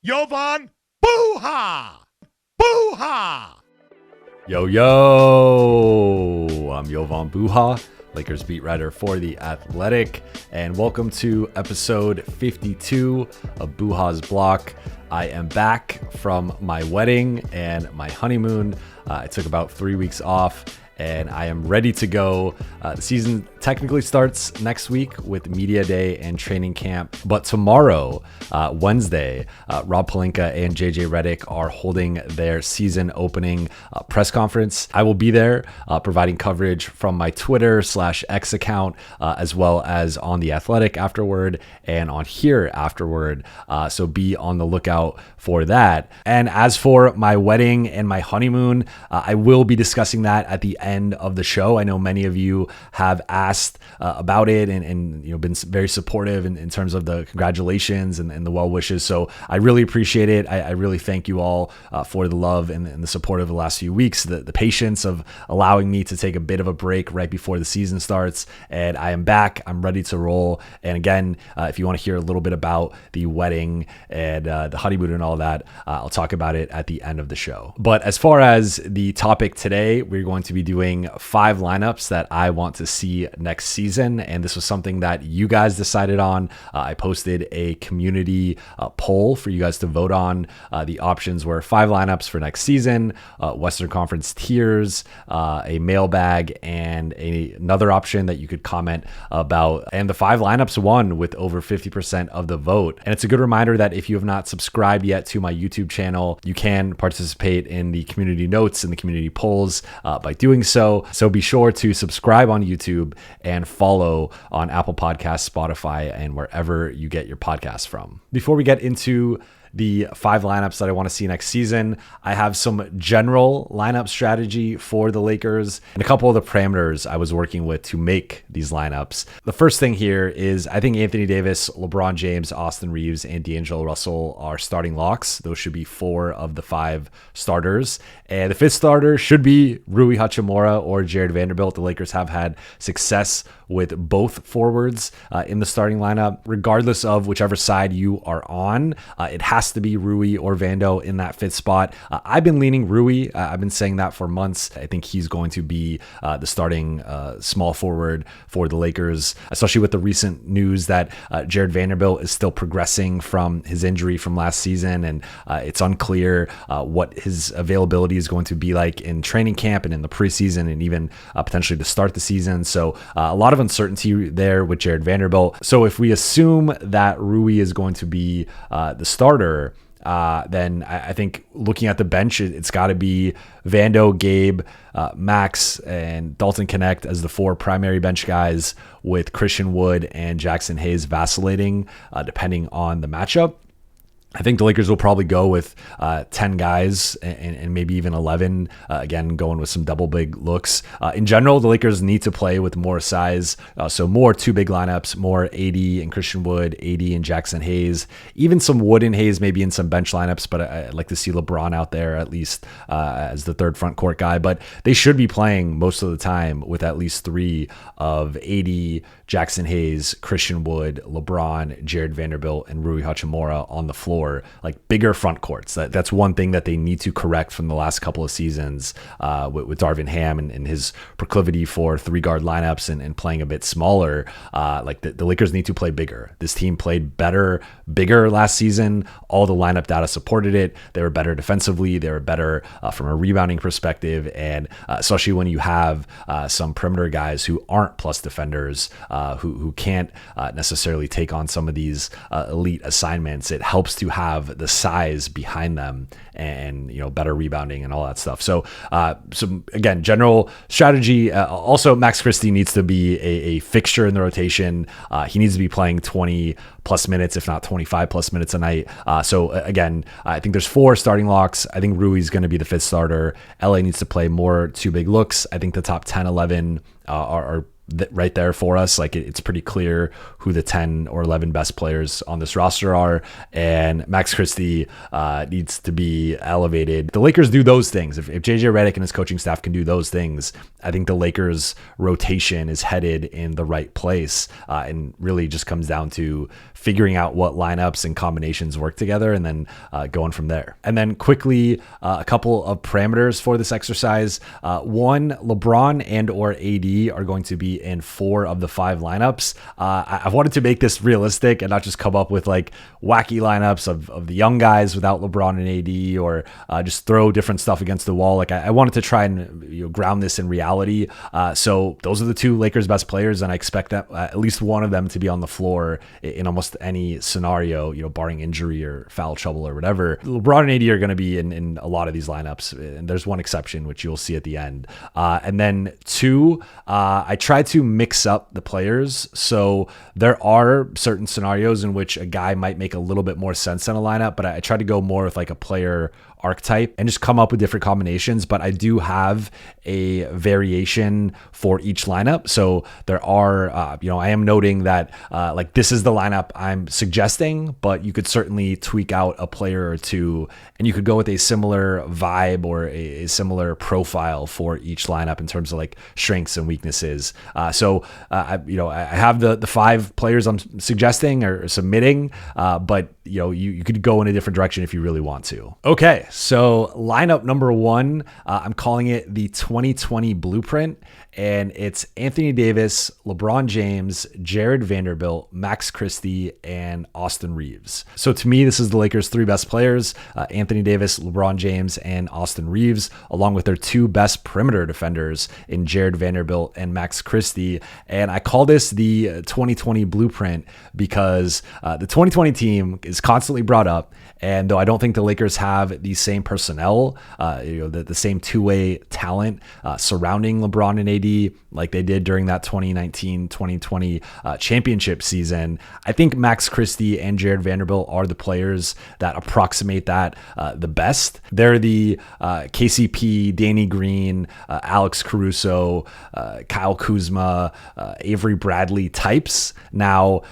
Jovan Buha! Buha! Yo, I'm Jovan Buha, Lakers beat writer for The Athletic, and welcome to episode 52 of Buha's Block. I am back from my wedding and my honeymoon. I took about 3 weeks off, and I am ready to go. The season technically starts next week with Media Day and training camp. But tomorrow, Wednesday, Rob Pelinka and JJ Redick are holding their season opening press conference. I will be there providing coverage from my Twitter/X account, as well as on The Athletic afterward and on here afterward. So be on the lookout for that. And as for my wedding and my honeymoon, I will be discussing that at the end of the show. I know many of you have asked about it and been very supportive in terms of the congratulations and the well wishes. So I really appreciate it. I really thank you all for the love and the support of the last few weeks, the patience of allowing me to take a bit of a break right before the season starts. And I am back. I'm ready to roll. And again, if you want to hear a little bit about the wedding and the honeymoon and all that, I'll talk about it at the end of the show. But as far as the topic today, we're going to be doing 5 lineups that I want to see next season. And this was something that you guys decided on. I posted a community poll for you guys to vote on. The options were 5 lineups for next season, Western Conference tiers, a mailbag, and another option that you could comment about. And the 5 lineups won with over 50% of the vote. And it's a good reminder that if you have not subscribed yet to my YouTube channel, you can participate in the community notes and the community polls by doing so. So be sure to subscribe on YouTube and follow on Apple Podcasts, Spotify, and wherever you get your podcasts from. Before we get into the 5 lineups that I want to see next season, I have some general lineup strategy for the Lakers and a couple of the parameters I was working with to make these lineups. The first thing here is I think Anthony Davis, LeBron James, Austin Reeves, and D'Angelo Russell are starting locks. Those should be 4 of the 5 starters. And the 5th starter should be Rui Hachimura or Jared Vanderbilt. The Lakers have had success with both forwards in the starting lineup. Regardless of whichever side you are on, it has to be Rui or Vando in that 5th spot. I've been leaning Rui. I've been saying that for months. I think he's going to be the starting small forward for the Lakers, especially with the recent news that Jared Vanderbilt is still progressing from his injury from last season, and it's unclear what his availability is going to be like in training camp and in the preseason and even potentially to start the season. So a lot of uncertainty there with Jared Vanderbilt. So if we assume that Rui is going to be the starter, then I think looking at the bench, it's got to be Vando, Gabe, Max, and Dalton Connect as the 4 primary bench guys, with Christian Wood and Jackson Hayes vacillating depending on the matchup. I think the Lakers will probably go with 10 guys and maybe even 11, again, going with some double big looks. In general, the Lakers need to play with more size, so more 2 big lineups, more AD and Christian Wood, AD and Jackson Hayes, even some Wood and Hayes maybe in some bench lineups, but I'd like to see LeBron out there at least as the 3rd front court guy. But they should be playing most of the time with at least 3 of AD, Jackson Hayes, Christian Wood, LeBron, Jared Vanderbilt, and Rui Hachimura on the floor. Like bigger front courts. That's one thing that they need to correct from the last couple of seasons with Darvin Ham and his proclivity for 3-guard lineups and playing a bit smaller. Like the Lakers need to play bigger. This team played bigger last season. All the lineup data supported it. They were better defensively. They were better from a rebounding perspective. And especially when you have some perimeter guys who aren't plus defenders, who can't necessarily take on some of these elite assignments, it helps to have the size behind them and better rebounding and all that stuff. So again, general strategy. Also, Max Christie needs to be a fixture in the rotation. He needs to be playing 20 plus minutes, if not 25 plus minutes a night. So again, I think there's 4 starting locks. I think Rui's going to be the 5th starter. LA needs to play more 2 big looks. I think the top 10, 11 are right there for us. Like it's pretty clear who the 10 or 11 best players on this roster are, and Max Christie needs to be elevated. The Lakers do those things. If JJ Redick and his coaching staff can do those things, I think the Lakers rotation is headed in the right place, and really just comes down to figuring out what lineups and combinations work together, and then going from there. And then quickly, a couple of parameters for this exercise. One, LeBron and or AD are going to be in 4 of the 5 lineups. I wanted to make this realistic and not just come up with like wacky lineups of the young guys without LeBron and AD, or just throw different stuff against the wall. Like I wanted to try and ground this in reality. So those are the 2 Lakers best players, and I expect that at least one of them to be on the floor in almost any scenario, barring injury or foul trouble or whatever. LeBron and AD are going to be in a lot of these lineups, and there's one exception, which you'll see at the end. And then 2, I tried to mix up the players. So there are certain scenarios in which a guy might make a little bit more sense in a lineup, but I tried to go more with like a player archetype and just come up with different combinations. But I do have a variation for each lineup. So there are, I am noting that like this is the lineup I'm suggesting, but you could certainly tweak out a player or 2, and you could go with a similar vibe or a similar profile for each lineup in terms of like strengths and weaknesses. So I have the 5 players I'm suggesting or submitting, but you could go in a different direction if you really want to. Okay. So lineup number 1, I'm calling it the 2020 blueprint, and it's Anthony Davis, LeBron James, Jared Vanderbilt, Max Christie, and Austin Reeves. So to me, this is the Lakers' 3 best players, Anthony Davis, LeBron James, and Austin Reeves, along with their 2 best perimeter defenders in Jared Vanderbilt and Max Christie. And I call this the 2020 blueprint because the 2020 team is constantly brought up, and though I don't think the Lakers have the same personnel, the same two-way talent surrounding LeBron and AD like they did during that 2019-2020 championship season, I think Max Christie and Jared Vanderbilt are the players that approximate that the best. They're the KCP, Danny Green, Alex Caruso, Kyle Kuzma, Avery Bradley types. Now,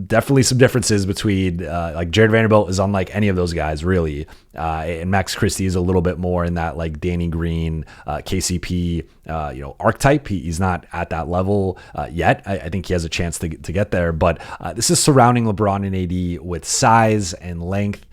definitely some differences between like Jared Vanderbilt is unlike any of those guys really, and Max Christie is a little bit more in that like Danny Green, KCP, archetype. He's not at that level yet. I think he has a chance to get there, but this is surrounding LeBron and AD with size and length,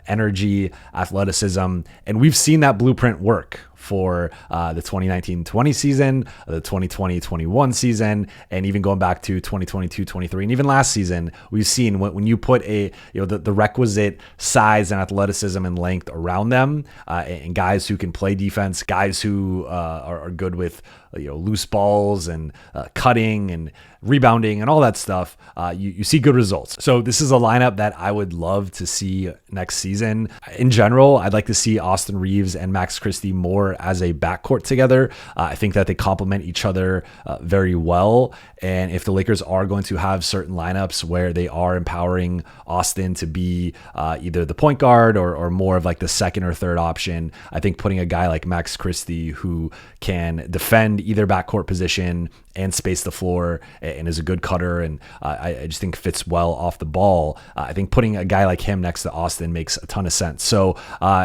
energy, athleticism, and we've seen that blueprint work for the 2019-20 season, the 2020-21 season, and even going back to 2022-23, and even last season, we've seen when you put the requisite size and athleticism and length around them, and guys who can play defense, guys who are good with loose balls and cutting and rebounding and all that stuff, you see good results. So this is a lineup that I would love to see next season. In general, I'd like to see Austin Reeves and Max Christie more as a backcourt together. I think that they complement each other very well. And if the Lakers are going to have certain lineups where they are empowering Austin to be either the point guard or more of like the second or third option, I think putting a guy like Max Christie who can defend either backcourt position and space the floor and is a good cutter, and I just think fits well off the ball. I think putting a guy like him next to Austin makes a ton of sense. So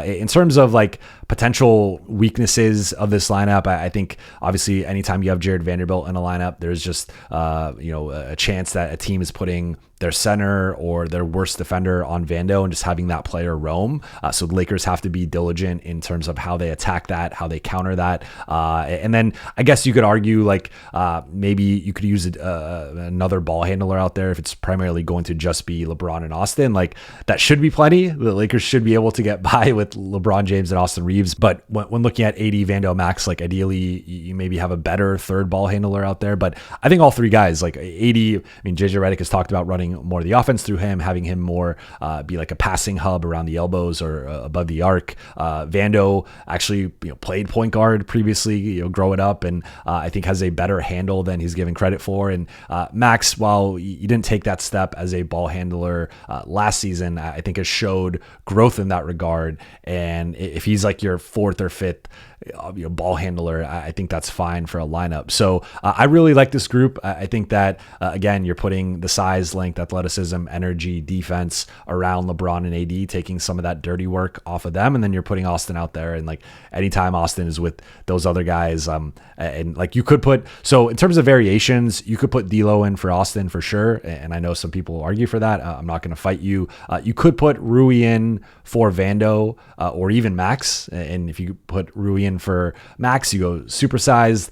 in terms of like potential weaknesses of this lineup, I think obviously anytime you have Jared Vanderbilt in a lineup, there's just a chance that a team is putting their center or their worst defender on Vando and just having that player roam. So the Lakers have to be diligent in terms of how they attack that, how they counter that. And then I guess you could argue like maybe you could use another ball handler out there if it's primarily going to just be LeBron and Austin. Like that should be plenty. The Lakers should be able to get by with LeBron James and Austin Reeves. But when looking at AD, Vando, Max, like ideally you maybe have a better third ball handler out there. But I think all 3 guys, like AD, JJ Redick has talked about running more of the offense through him, having him more be like a passing hub around the elbows or above the arc. Vando actually played point guard previously, growing up, and I think has a better handle than he's given credit for. And Max, while you didn't take that step as a ball handler last season, I think has showed growth in that regard. And if he's like your fourth or fifth ball handler, I think that's fine for a lineup. So I really like this group. I think that, again, you're putting the size, length, athleticism, energy, defense around LeBron and AD, taking some of that dirty work off of them. And then you're putting Austin out there. And like anytime Austin is with those other guys, and like you could put, so in terms of variations, you could put D'Lo in for Austin for sure. And I know some people argue for that. I'm not going to fight you. You could put Rui in for Vando, or even Max. And if you put Rui in for Max, you go supersized.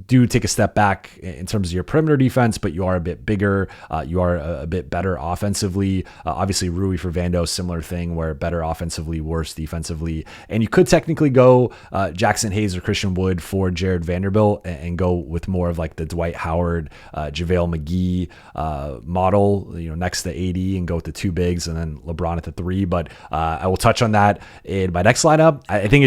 Do take a step back in terms of your perimeter defense, but you are a bit bigger. You are a bit better offensively. Obviously, Rui for Vando, similar thing where better offensively, worse defensively. And you could technically go Jackson Hayes or Christian Wood for Jared Vanderbilt and go with more of like the Dwight Howard, JaVale McGee model, next to AD, and go with the two bigs and then LeBron at the three. But I will touch on that in my next lineup. I think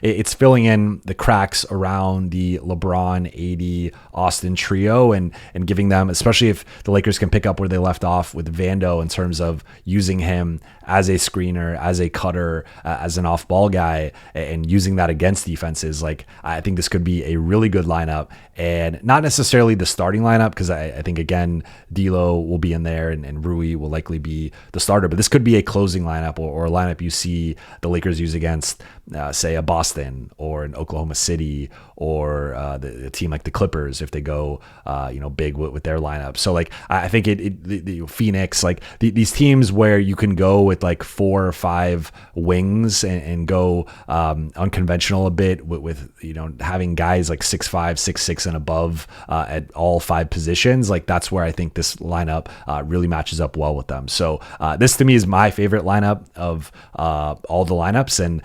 it's filling in the cracks around the LeBron, AD, Austin trio and giving them, especially if the Lakers can pick up where they left off with Vando in terms of using him as a screener, as a cutter, as an off-ball guy, and using that against defenses. Like, I think this could be a really good lineup, and not necessarily the starting lineup, because I think, again, D'Lo will be in there and Rui will likely be the starter, but this could be a closing lineup or a lineup you see the Lakers use against, say, a Boston or an Oklahoma City or the team like the Clippers if they go, big with their lineup. So, like, I think the Phoenix, like these teams where you can go with like 4 or 5 wings and go unconventional a bit with having guys like 6'5", 6'6", and above at all 5 positions. Like, that's where I think this lineup really matches up well with them. So this to me is my favorite lineup of all the lineups, and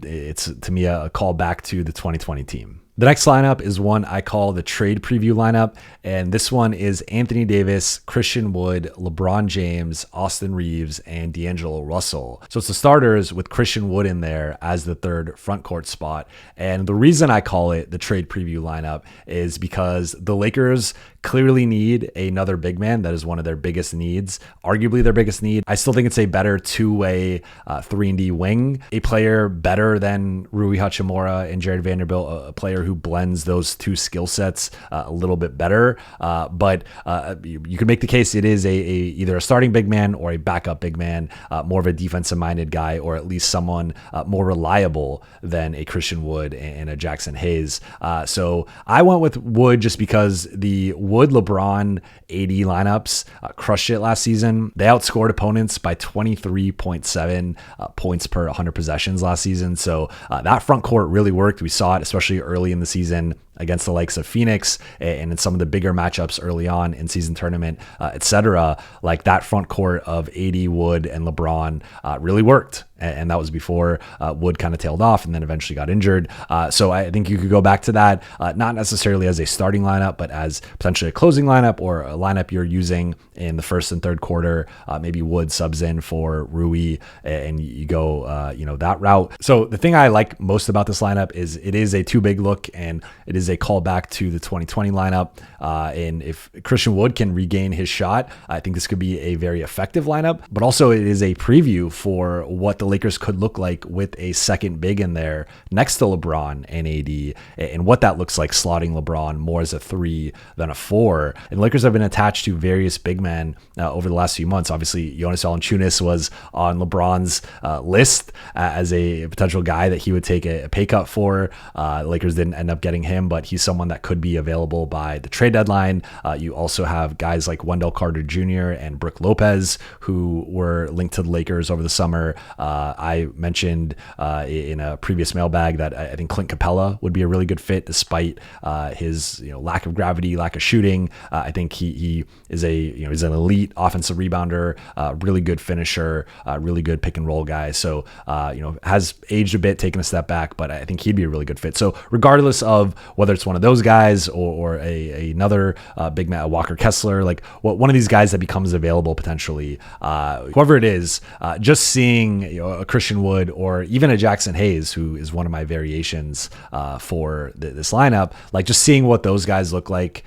it's to me a call back to the 2020 team. The next lineup is one I call the trade preview lineup, and this one is Anthony Davis, Christian Wood, LeBron James, Austin Reeves, and D'Angelo Russell. So it's the starters with Christian Wood in there as the third front court spot. And the reason I call it the trade preview lineup is because the Lakers clearly need another big man. That is one of their biggest needs, arguably their biggest need. I still think it's a better two-way 3-and-D wing, a player better than Rui Hachimura and Jared Vanderbilt, a player who blends those two skill sets a little bit better. But you can make the case it is either a starting big man or a backup big man, more of a defensive-minded guy, or at least someone more reliable than a Christian Wood and a Jackson Hayes. So I went with Wood just because the Wood, LeBron, AD lineups crushed it last season. They outscored opponents by 23.7 points per 100 possessions last season. So that front court really worked. We saw it, especially early in the season against the likes of Phoenix and in some of the bigger matchups early on in season tournament, etc. Like, that front court of AD, Wood, and LeBron really worked. And that was before Wood kind of tailed off and then eventually got injured. So I think you could go back to that, not necessarily as a starting lineup, but as potentially a closing lineup or a lineup you're using in the first and third quarter. Maybe Wood subs in for Rui and you go, that route. So the thing I like most about this lineup is it is a too big look, and it is a callback to the 2020 lineup. And if Christian Wood can regain his shot, I think this could be a very effective lineup, but also it is a preview for what the Lakers could look like with a second big in there next to LeBron and AD, and what that looks like slotting LeBron more as a 3 than a 4. And Lakers have been attached to various big men over the last few months. Obviously, Jonas Valanciunas was on LeBron's list as a potential guy that he would take a pay cut for. Lakers didn't end up getting him, but he's someone that could be available by the trade deadline. You also have guys like Wendell Carter Jr. and Brook Lopez, who were linked to the Lakers over the summer. I mentioned in a previous mailbag that I think Clint Capella would be a really good fit despite his lack of gravity, lack of shooting. I think he is he's an elite offensive rebounder, really good finisher, really good pick and roll guy. So has aged a bit, taken a step back, but I think he'd be a really good fit. So regardless of whether whether it's one of those guys or another big man, Walker Kessler, like one of these guys that becomes available potentially, whoever it is, just seeing a Christian Wood or even a Jackson Hayes, who is one of my variations for this lineup, like just seeing what those guys look like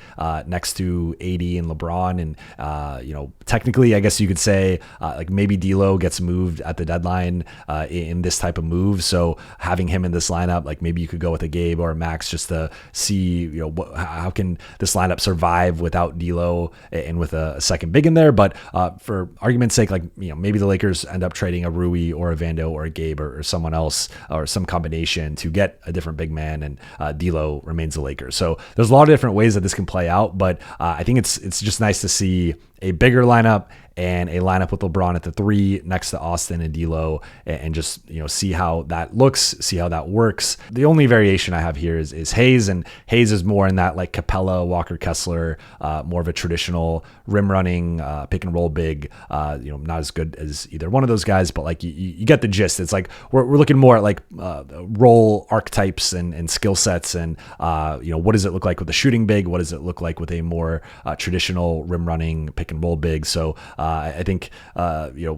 next to AD and LeBron. And, technically, I guess you could say like maybe D'Lo gets moved at the deadline in this type of move. So having him in this lineup, like maybe you could go with a Gabe or a Max just to see, how can this lineup survive without D'Lo and with a second big in there. But for argument's sake, like, maybe the Lakers end up trading a Rui or a Vando or a Gabe or someone else or some combination to get a different big man, and D'Lo remains the Lakers. So there's a lot of different ways that this can play out, but I think it's just nice to see a bigger lineup and a lineup with LeBron at the 3 next to Austin and D'Lo, and just see how that looks, see how that works. The only variation I have here is Hayes, and Hayes is more in that like Capella, Walker Kessler, more of a traditional rim running pick and roll big. Not as good as either one of those guys, but like you get the gist. It's like we're looking more at like role archetypes and skill sets, and what does it look like with a shooting big? What does it look like with a more traditional rim running pick and roll big? So I think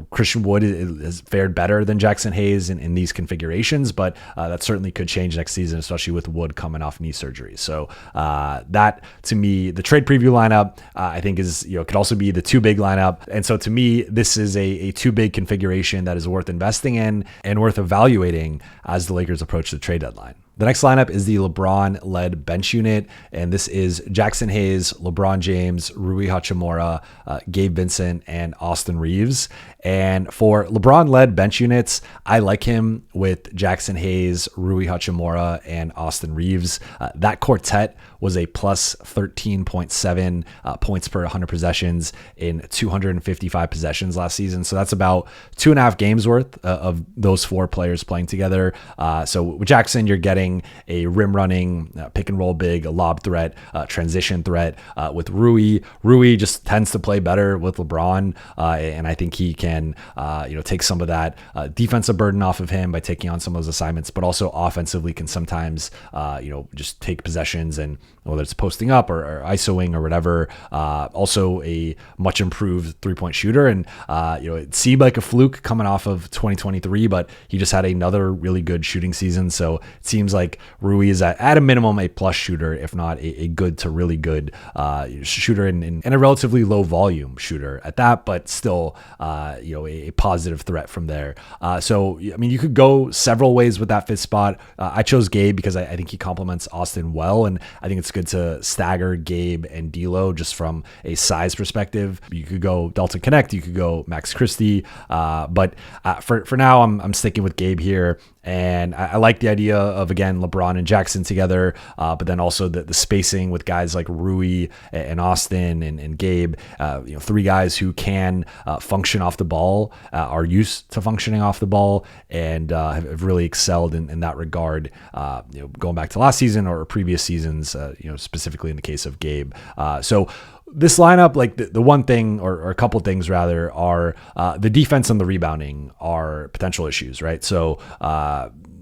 Christian Wood has fared better than Jackson Hayes in these configurations, but that certainly could change next season, especially with Wood coming off knee surgery. So that, to me, the trade preview lineup, I think is could also be the 2 big lineup. And so to me, this is a 2 big configuration that is worth investing in and worth evaluating as the Lakers approach the trade deadline. The next lineup is the LeBron-led bench unit, and this is Jackson Hayes, LeBron James, Rui Hachimura, Gabe Vincent, and Austin Reeves. And for LeBron-led bench units, I like him with Jackson Hayes, Rui Hachimura, and Austin Reeves. That quartet was a plus 13.7 points per 100 possessions in 255 possessions last season. So that's about 2.5 games worth of those 4 players playing together. So with Jackson, you're getting a rim running pick and roll big, a lob threat, transition threat. With Rui just tends to play better with LeBron, and I think he can take some of that defensive burden off of him by taking on some of those assignments, but also offensively can sometimes just take possessions, and whether it's posting up or isoing or whatever. Also a much improved 3-point shooter, and it seemed like a fluke coming off of 2023, but he just had another really good shooting season. So it seems like Rui is at a minimum a plus shooter, if not a good to really good shooter, and a relatively low volume shooter at that, but still a positive threat from there. So I mean, you could go several ways with that 5th spot. I chose Gabe because I think he complements Austin well, and I think it's good to stagger Gabe and D'Lo just from a size perspective. You could go Dalton Connect, you could go Max Christie, but for now, I'm sticking with Gabe here. And I like the idea of, again, LeBron and Jackson together, but then also the spacing with guys like Rui and Austin and Gabe, 3 guys who can function off the ball, are used to functioning off the ball, and have really excelled in that regard, going back to last season or previous seasons, specifically in the case of Gabe. So this lineup, like the one thing or a couple things rather, are the defense and the rebounding are potential issues, right? So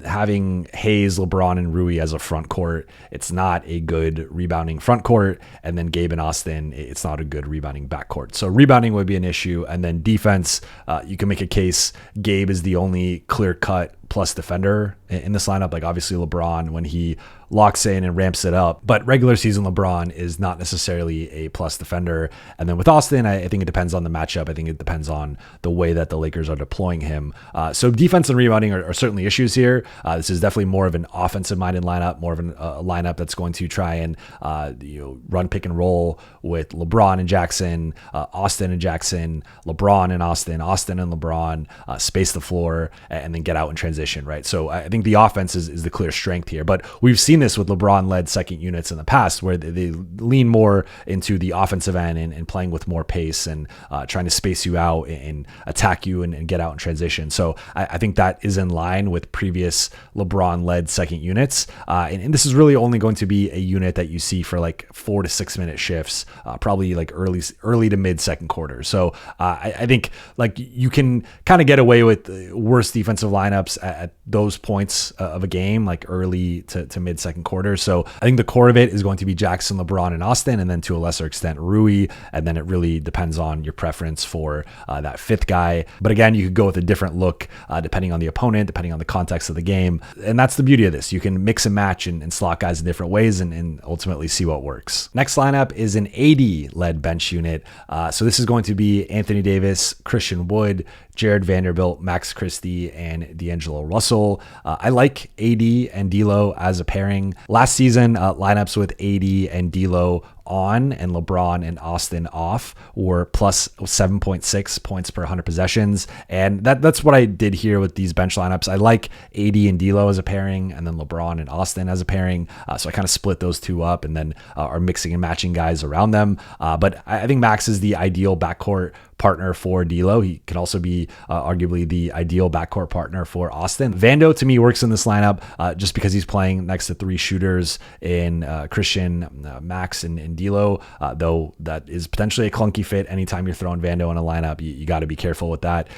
having Hayes, LeBron, and Rui as a front court, it's not a good rebounding front court. And then Gabe and Austin, it's not a good rebounding back court. So rebounding would be an issue. And then defense, you can make a case Gabe is the only clear-cut plus defender in this lineup. Like obviously LeBron, when he locks in and ramps it up, but regular season LeBron is not necessarily a plus defender. And then with Austin, I think it depends on the matchup. I think it depends on the way that the Lakers are deploying him. So defense and rebounding are certainly issues here. This is definitely more of an offensive minded lineup, more of a lineup that's going to try and run pick and roll with LeBron and Jackson, Austin and Jackson, LeBron and Austin, Austin and LeBron, space the floor, and then get out and transition, right? So I think the offense is the clear strength here, but we've seen this with LeBron-led second units in the past, where they lean more into the offensive end and playing with more pace and trying to space you out and attack you and get out in transition. So I think that is in line with previous LeBron-led second units. And this is really only going to be a unit that you see for like 4 to 6 minute shifts, probably like early to mid second quarter. So I think like you can kind of get away with worse defensive lineups at those points points of a game, like early to mid second quarter. So I think the core of it is going to be Jackson, LeBron, and Austin, and then to a lesser extent Rui, and then it really depends on your preference for that fifth guy. But again, you could go with a different look depending on the opponent, depending on the context of the game, and that's the beauty of this. You can mix and match and slot guys in different ways and ultimately see what works. Next lineup is an AD-led bench unit. So this is going to be Anthony Davis, Christian Wood, Jared Vanderbilt, Max Christie, and D'Angelo Russell. I like AD and D'Lo as a pairing. Last season, lineups with AD and D'Lo on and LeBron and Austin off were plus 7.6 points per 100 possessions. And that's what I did here with these bench lineups. I like AD and D'Lo as a pairing and then LeBron and Austin as a pairing. So I kind of split those two up and then are mixing and matching guys around them. But I think Max is the ideal backcourt partner for D'Lo. He can also be arguably the ideal backcourt partner for Austin. Vando to me works in this lineup just because he's playing next to three shooters in Christian, Max, and D'Lo. Though that is potentially a clunky fit anytime you're throwing Vando in a lineup. You got to be careful with that.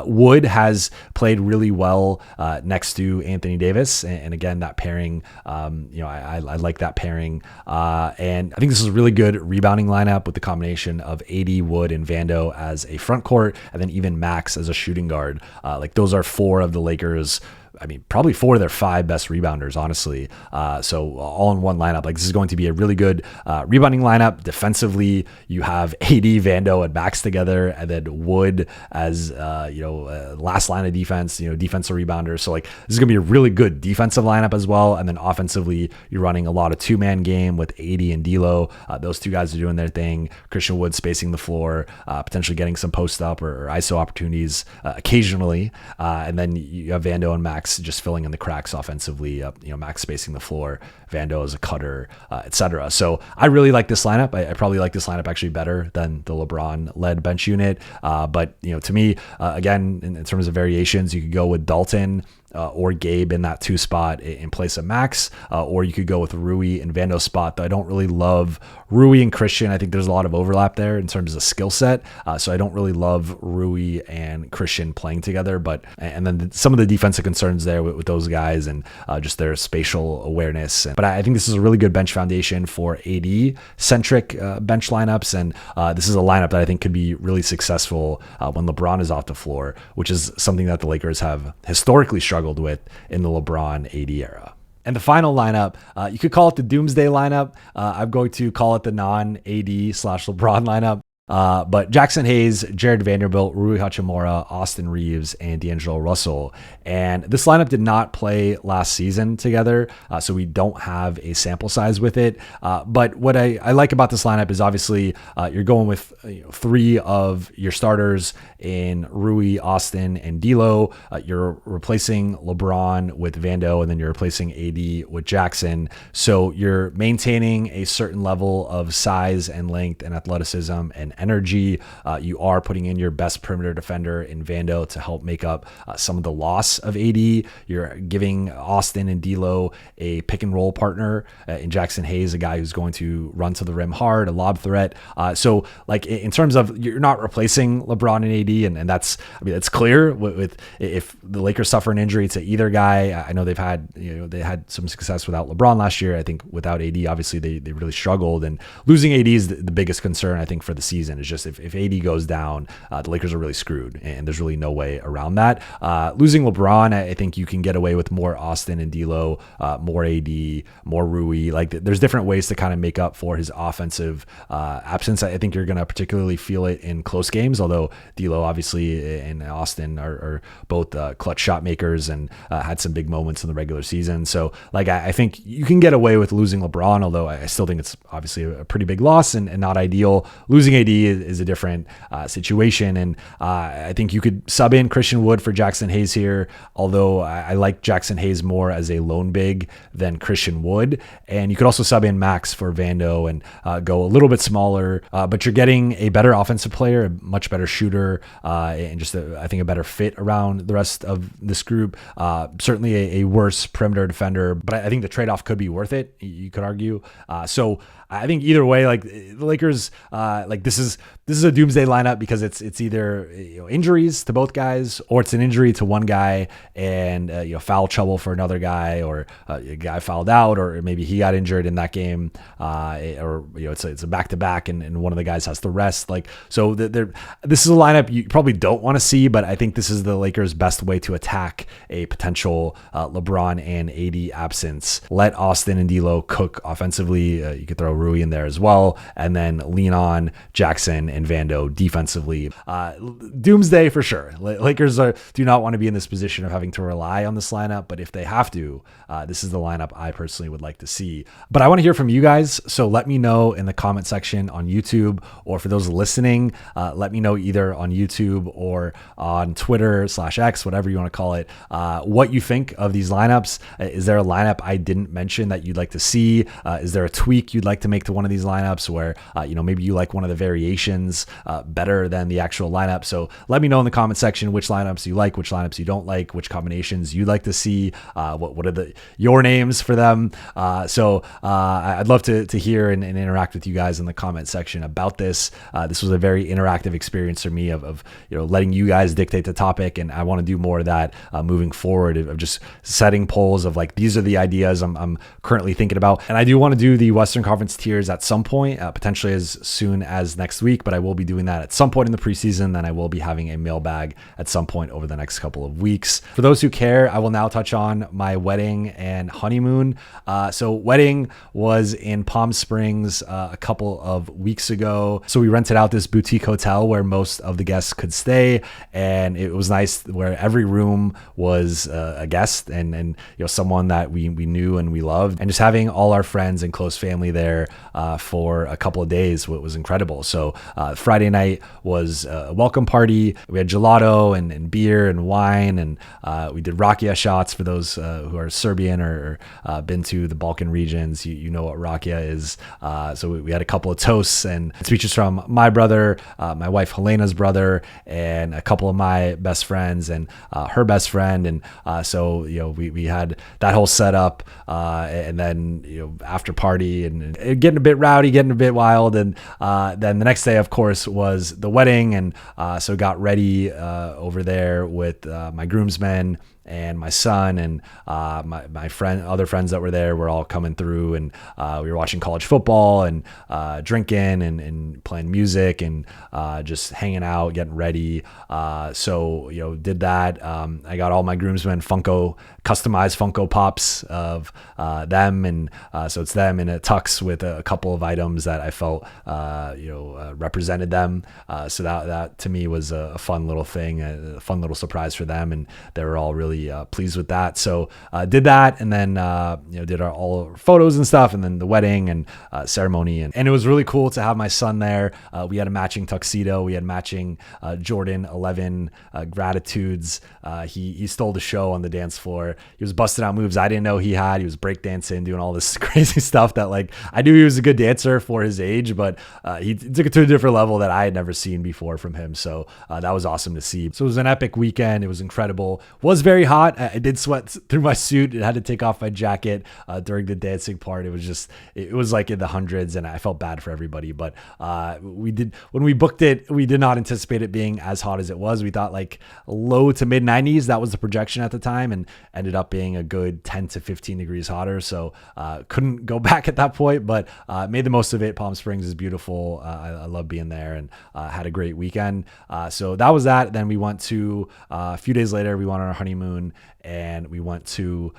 Wood has played really well next to Anthony Davis, and again that pairing, I like that pairing. And I think this is a really good rebounding lineup with the combination of AD, Wood, and Vando as a front court, and then even Max as a shooting guard. Like those are four of the Lakers, probably four of their five best rebounders, honestly. So all in one lineup. Like this is going to be a really good rebounding lineup. Defensively, you have AD, Vando, and Max together, and then Wood as last line of defense. Defensive rebounder. So like this is gonna be a really good defensive lineup as well. And then offensively, you're running a lot of two-man game with AD and D'Lo. Those two guys are doing their thing. Christian Wood spacing the floor, potentially getting some post up or ISO opportunities occasionally, and then you have Vando and Max just filling in the cracks offensively, Max spacing the floor, Vando as a cutter, etc. So I really like this lineup. I probably like this lineup actually better than the LeBron-led bench unit. But to me, again, in terms of variations, you could go with Dalton or Gabe in that two spot in place of Max, or you could go with Rui and Vando's spot, though I don't really love Rui and Christian. I think there's a lot of overlap there in terms of skill set, so I don't really love Rui and Christian playing together. And then some of the defensive concerns there with those guys and just their spatial awareness. But I think this is a really good bench foundation for AD-centric bench lineups, and this is a lineup that I think could be really successful when LeBron is off the floor, which is something that the Lakers have historically struggled with in the LeBron AD era. And the final lineup, you could call it the Doomsday lineup. I'm going to call it the non-AD/LeBron lineup. But Jackson Hayes, Jared Vanderbilt, Rui Hachimura, Austin Reeves, and D'Angelo Russell. And this lineup did not play last season together, so we don't have a sample size with it. But what I like about this lineup is obviously you're going with three of your starters in Rui, Austin, and D'Lo. You're replacing LeBron with Vando, and then you're replacing AD with Jackson. So you're maintaining a certain level of size and length and athleticism and energy. You are putting in your best perimeter defender in Vando to help make up some of the loss of AD. You're giving Austin and D'Lo a pick and roll partner in Jackson Hayes, a guy who's going to run to the rim hard, a lob threat. So like in terms of, you're not replacing LeBron and AD, and that's, it's clear with if the Lakers suffer an injury to either guy. I know they had some success without LeBron last year. I think without AD, obviously they really struggled, and losing AD is the biggest concern I think for the season. Is just if AD goes down, the Lakers are really screwed, and there's really no way around that. Losing LeBron, I think you can get away with more Austin and D'Lo, more AD, more Rui. Like there's different ways to kind of make up for his offensive absence. I think you're going to particularly feel it in close games, although D'Lo obviously and Austin are both clutch shot makers and had some big moments in the regular season. So like I think you can get away with losing LeBron, although I still think it's obviously a pretty big loss and not ideal. Losing AD is a different situation, and I think you could sub in Christian Wood for Jackson Hayes here, although I like Jackson Hayes more as a lone big than Christian Wood. And you could also sub in Max for Vando and go a little bit smaller, but you're getting a better offensive player, a much better shooter, and just I think a better fit around the rest of this group. Certainly a worse perimeter defender, but I think the trade-off could be worth it, you could argue. So I think either way, like the Lakers, like this is a Doomsday lineup because it's either injuries to both guys, or it's an injury to one guy and foul trouble for another guy, or a guy fouled out, or maybe he got injured in that game, or it's a back-to-back and one of the guys has to rest. So this is a lineup you probably don't want to see, but I think this is the Lakers' best way to attack a potential LeBron and AD absence. Let Austin and D'Lo cook offensively. You could throw Rui in there as well, and then lean on Jackson and Vando defensively. Doomsday for sure. Lakers do not want to be in this position of having to rely on this lineup, but if they have to, this is the lineup I personally would like to see. But I want to hear from you guys, so let me know in the comment section on YouTube, or for those listening, let me know either on YouTube or on Twitter/X, whatever you want to call it, what you think of these lineups. Is there a lineup I didn't mention that you'd like to see? Is there a tweak you'd like to make to one of these lineups where maybe you like one of the variations better than the actual lineup? So let me know in the comment section which lineups you like, which lineups you don't like, which combinations you'd like to see, what are your names for them. So I'd love to hear and interact with you guys in the comment section about this. This was a very interactive experience for me of letting you guys dictate the topic, and I want to do more of that moving forward, of just setting polls of these are the ideas I'm currently thinking about. And I do want to do the Western Conference tiers at some point, potentially as soon as next week, but I will be doing that at some point in the preseason. Then I will be having a mailbag at some point over the next couple of weeks. For those who care, I will now touch on my wedding and honeymoon. So wedding was in Palm Springs a couple of weeks ago. So we rented out this boutique hotel where most of the guests could stay, and it was nice where every room was a guest and someone that we knew and we loved, and just having all our friends and close family there for a couple of days was incredible. So Friday night was a welcome party. We had gelato and beer and wine, and we did rakia shots for those who are Serbian or been to the Balkan regions. You know what rakia is. So we had a couple of toasts and speeches from my brother, my wife Helena's brother, and a couple of my best friends and her best friend. And so we had that whole setup, and then after party and getting a bit rowdy, getting a bit wild. And then the next day, of course, was the wedding, and so got ready over there with my groomsmen and my son and my other friends that were there were all coming through, and we were watching college football and drinking and playing music and just hanging out, getting ready. So did that. I got all my groomsmen customized Funko Pops of them, and so it's them in a tux with a couple of items that I felt represented them. So that to me was a fun little thing, a fun little surprise for them, and they were all really pleased with that. So did that, and then did all our photos and stuff, and then the wedding and ceremony, and it was really cool to have my son there. We had a matching tuxedo, we had matching Jordan 11 gratitudes. He stole the show on the dance floor. He was busting out moves I didn't know he had. He was breakdancing, doing all this crazy stuff that I knew he was a good dancer for his age, but he took it to a different level that I had never seen before from him. So that was awesome to see. So it was an epic weekend. It was incredible. Was very hot. I did sweat through my suit. I had to take off my jacket during the dancing part. It was like in the hundreds, and I felt bad for everybody. But when we booked it, we did not anticipate it being as hot as it was. We thought low to mid 90s. That was the projection at the time, and ended up being a good 10 to 15 degrees hotter. So couldn't go back at that point, but made the most of it. Palm Springs is beautiful. I love being there, and had a great weekend. So that was that. Then we went to a few days later, we went on our honeymoon, and we went to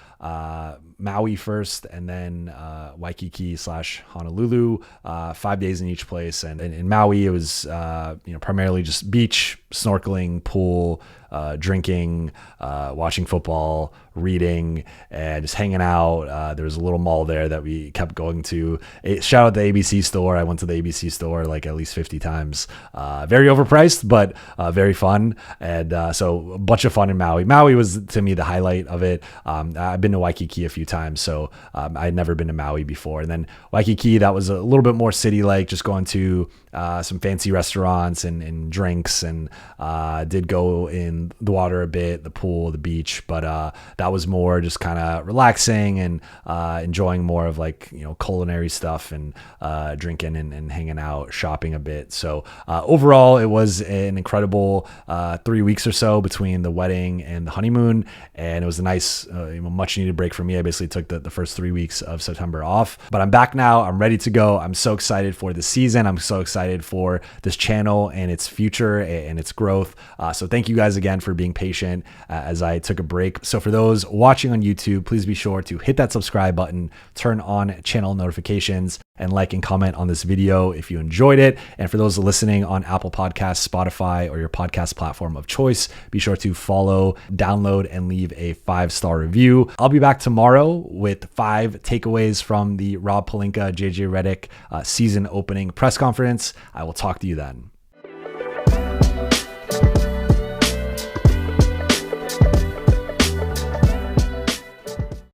Maui first, and then Waikiki/Honolulu, 5 days in each place. And in Maui, it was primarily just beach, snorkeling, pool, drinking, watching football, reading, and just hanging out. There was a little mall there that we kept going to. Shout out the ABC store. I went to the ABC store at least 50 times. Very overpriced, but very fun. And so a bunch of fun in Maui. Maui was, to me, the highlight of it. I've been to Waikiki a few times, so I had never been to Maui before. And then Waikiki, that was a little bit more city-like, just going to some fancy restaurants and drinks, and did go in the water a bit, the pool, the beach, but that was more just kind of relaxing and enjoying more of like, culinary stuff and drinking and hanging out, shopping a bit. So overall, it was an incredible 3 weeks or so between the wedding and the honeymoon, and it was a nice, much needed break for me. I basically took the first 3 weeks of September off, but I'm back now. I'm ready to go. I'm so excited for the season. I'm so excited for this channel and its future and its growth. So thank you guys again for being patient as I took a break. So for those watching on YouTube, please be sure to hit that subscribe button, turn on channel notifications, and like and comment on this video if you enjoyed it. And for those listening on Apple Podcasts, Spotify, or your podcast platform of choice, be sure to follow, download, and leave a 5-star review. I'll be back tomorrow with 5 takeaways from the Rob Pelinka, JJ Redick season opening press conference. I will talk to you then.